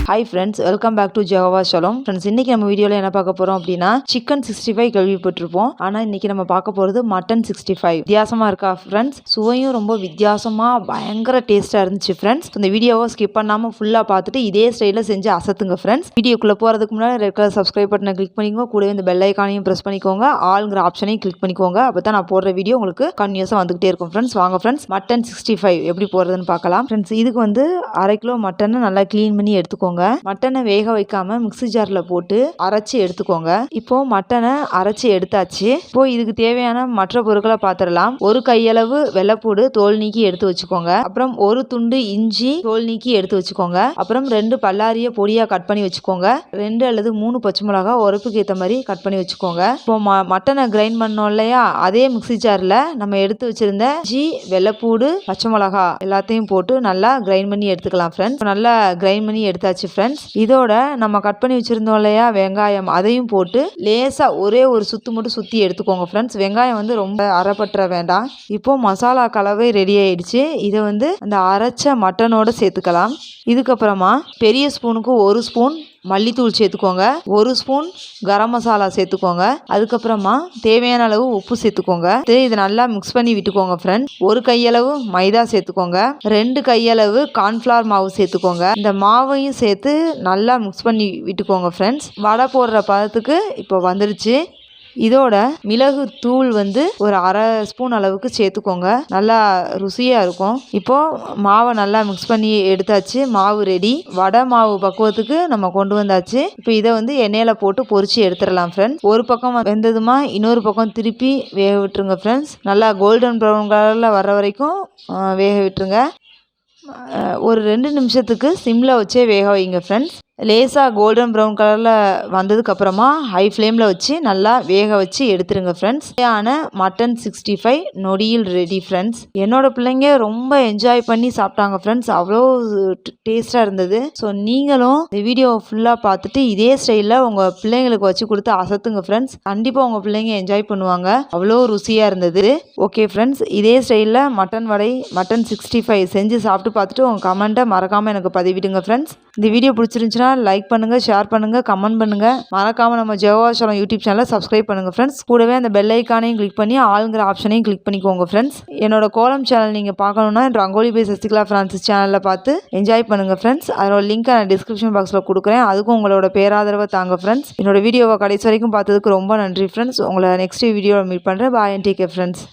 Hi friends, welcome back to Jehovah Shalom. Friends, இன்னைக்கு நம்ம வீடியோல என்ன பார்க்க போறோம் அப்படின்னா சிக்கன் 65 கேள்விப்பட்டிருப்போம். ஆனா இன்னைக்கு நம்ம பார்க்க போறது மட்டன் 65. வித்தியாசமா இருக்கா ஃப்ரெண்ட்ஸ்? சுவையும் ரொம்ப வித்தியாசமா பயங்கர டேஸ்டா இருந்துச்சு ஃப்ரெண்ட்ஸ். இந்த வீடியோவை ஸ்கிப் பண்ணாம ஃபுல்லா பார்த்துட்டு இதே ஸ்டைல்ல செஞ்சு அசத்துங்க ஃப்ரெண்ட்ஸ். வீடியோக்குள்ள போறதுக்கு முன்னாடி ரெட் கலர் சப்ஸ்கிரைப் பட்டனை கிளிக் பண்ணிக்கோங்க. கூடவே இந்த பெல் ஐகானையும் பிரஸ் பண்ணிக்கோங்க. ஆல்ங்கிற ஆப்ஷனையும் கிளிக் பண்ணிக்கோங்க. அப்பதான் நான் போடுற வீடியோ உங்களுக்கு கன்டினியூஸா வந்துகிட்டே இருக்கும் ஃப்ரெண்ட்ஸ். வாங்க ஃப்ரெண்ட்ஸ், மட்டன் 65 எப்படி போடுறதுன்னு பார்க்கலாம். ஃப்ரெண்ட்ஸ், இதுக்கு வந்து 1/2 கிலோ மட்டனை நல்லா க்ளீன் பண்ணி எடுத்துக்கோங்க. மட்டனை வேக வைக்காம மிக்ஸி ஜார்ல போட்டு அரைச்சி எடுத்துக்கோங்க. இப்போ மட்டனை அரைச்சி எடுத்தாச்சு. இப்போ இதுக்கு தேவையான மற்ற பொருட்களை பார்த்துடலாம். 1 கையளவு வெள்ளைப்பூடு தோல் நீக்கி எடுத்து வச்சுக்கோங்க. அப்புறம் 1 துண்டு இஞ்சி தோல் நீக்கி எடுத்து வச்சுக்கோங்க. அப்புறம் 2 பல்லாரிய பொடியா கட் பண்ணி வச்சுக்கோங்க. 2 அல்லது 3 பச்சை மிளகாய் உரப்புக்கு ஏற்ற மாதிரி கட் பண்ணி வச்சுக்கோங்க. இப்போ மட்டனை கிரைண்ட் பண்ணோம் இல்லையா, அதே மிக்ஸி ஜார்ல நம்ம எடுத்து வச்சிருந்த இஞ்சி, வெள்ளைப்பூடு, பச்சை மிளகாய் எல்லாத்தையும் போட்டு நல்லா கிரைண்ட் பண்ணி எடுத்துக்கலாம் ஃப்ரெண்ட்ஸ். நல்லா கிரைண்ட் பண்ணி எடுத்தாச்சு ஃப்ரெண்ட்ஸ். இதோட நம்ம கட் பண்ணி வச்சிருந்தோம் இல்லையா வெங்காயம், அதையும் போட்டு லேசா ஒரே ஒரு சுத்து மட்டும் சுத்தி எடுத்துக்கோங்க ஃப்ரெண்ட்ஸ். வெங்காயம் வந்து ரொம்ப அரைப்பற்ற வேண்டாம். இப்போ மசாலா கலவை ரெடி ஆயிடுச்சு. இதை வந்து அந்த அரைச்ச மட்டனோட சேர்த்துக்கலாம். இதுக்கப்புறமா பெரிய ஸ்பூனுக்கு 1 ஸ்பூன் மல்லித்தூள் சேர்த்துக்கோங்க. 1 ஸ்பூன் கரம் மசாலா சேர்த்துக்கோங்க. அதுக்கப்புறமா தேவையான அளவு உப்பு சேர்த்துக்கோங்க. இதை நல்லா மிக்ஸ் பண்ணி விட்டுக்கோங்க ஃப்ரெண்ட். 1 கையளவு மைதா சேர்த்துக்கோங்க. 2 கையளவு கார்ன்ஃப்ளவர் மாவு சேர்த்துக்கோங்க. இந்த மாவையும் சேர்த்து நல்லா மிக்ஸ் பண்ணி விட்டுக்கோங்க ஃப்ரெண்ட்ஸ். வடை போடுற பதத்துக்கு இப்போ வந்துருச்சு. இதோட மிளகு தூள் வந்து ஒரு 1/2 ஸ்பூன் அளவுக்கு சேர்த்துக்கோங்க. நல்லா ருசியாக இருக்கும். இப்போ மாவை நல்லா மிக்ஸ் பண்ணி எடுத்தாச்சு. மாவு ரெடி. வடை மாவு பக்குவத்துக்கு நம்ம கொண்டு வந்தாச்சு. இப்போ இதை வந்து எண்ணெயில் போட்டு பொரிச்சு எடுத்துடலாம் ஃப்ரெண்ட்ஸ். ஒரு பக்கம் வெந்ததுமா இன்னொரு பக்கம் திருப்பி வேக விட்டுருங்க ஃப்ரெண்ட்ஸ். நல்லா கோல்டன் ப்ரௌன் கலரில் வர்ற வரைக்கும் வேக விட்டுருங்க. ஒரு 2 நிமிஷத்துக்கு சிம்மில் வச்சே வேக வைங்க ஃப்ரெண்ட்ஸ். லேசாக கோல்டன் ப்ரௌன் கலரில் வந்ததுக்கப்புறமா ஹை ஃப்ளேமில் வச்சு நல்லா வேக வச்சு எடுத்துருங்க ஃப்ரெண்ட்ஸ். மட்டன் 65 நொடியில் ரெடி ஃப்ரெண்ட்ஸ். என்னோட பிள்ளைங்க ரொம்ப என்ஜாய் பண்ணி சாப்பிட்டாங்க ஃப்ரெண்ட்ஸ். அவ்வளோ டேஸ்ட்டாக இருந்தது. ஸோ நீங்களும் இந்த வீடியோவை ஃபுல்லாக பார்த்துட்டு இதே ஸ்டைலில் உங்கள் பிள்ளைங்களுக்கு வச்சு கொடுத்து அசத்துங்க ஃப்ரெண்ட்ஸ். கண்டிப்பாக உங்கள் பிள்ளைங்க என்ஜாய் பண்ணுவாங்க. அவ்வளோ ருசியாக இருந்தது. ஓகே ஃப்ரெண்ட்ஸ், இதே ஸ்டைலில் மட்டன் வடை, மட்டன் 65 செஞ்சு சாப்பிட்டு பார்த்துட்டு உங்கள் கமெண்ட்டை மறக்காமல் எனக்கு பதிவிடுங்க ஃப்ரெண்ட்ஸ். இந்த வீடியோ பிடிச்சிருந்துச்சுன்னா லைக் பண்ணுங்க, ஷேர் பண்ணுங்க, கமெண்ட் பண்ணுங்க. மறக்காம நம்ம ஜெகோவா ஷாலோம் யூடியூப் சேனலை சப்ஸ்கிரைப் பண்ணுங்க ஃப்ரெண்ட்ஸ். கூடவே அந்த பெல் ஐக்கானையும் கிளிக் பண்ணி ஆளுங்கிற ஆப்ஷனையும் கிளிக் பண்ணிக்கோங்க ஃப்ரெண்ட்ஸ். என்னோட கோலம் சேனல் நீங்க பார்க்கணும்னா ரங்கோலி பை சசிகலா பிரான்சிஸ் சேனல்ல பார்த்து என்ஜாய் பண்ணுங்க ஃப்ரெண்ட்ஸ். அதோட லிங்க் நான் டிஸ்கிரிப்ஷன் பாக்ஸ்ல கொடுக்குறேன். அதுக்கும் உங்களோட பேராதரவை தாங்க ஃப்ரெண்ட்ஸ். என்னோட வீடியோவை கடைசி வரைக்கும் பார்த்ததுக்கு ரொம்ப நன்றி ஃப்ரெண்ட்ஸ். உங்களை நெக்ஸ்ட் வீடியோவில் மீட் பண்றேன். பாய் அண்ட் டேக் கேர் ஃப்ரெண்ட்ஸ்.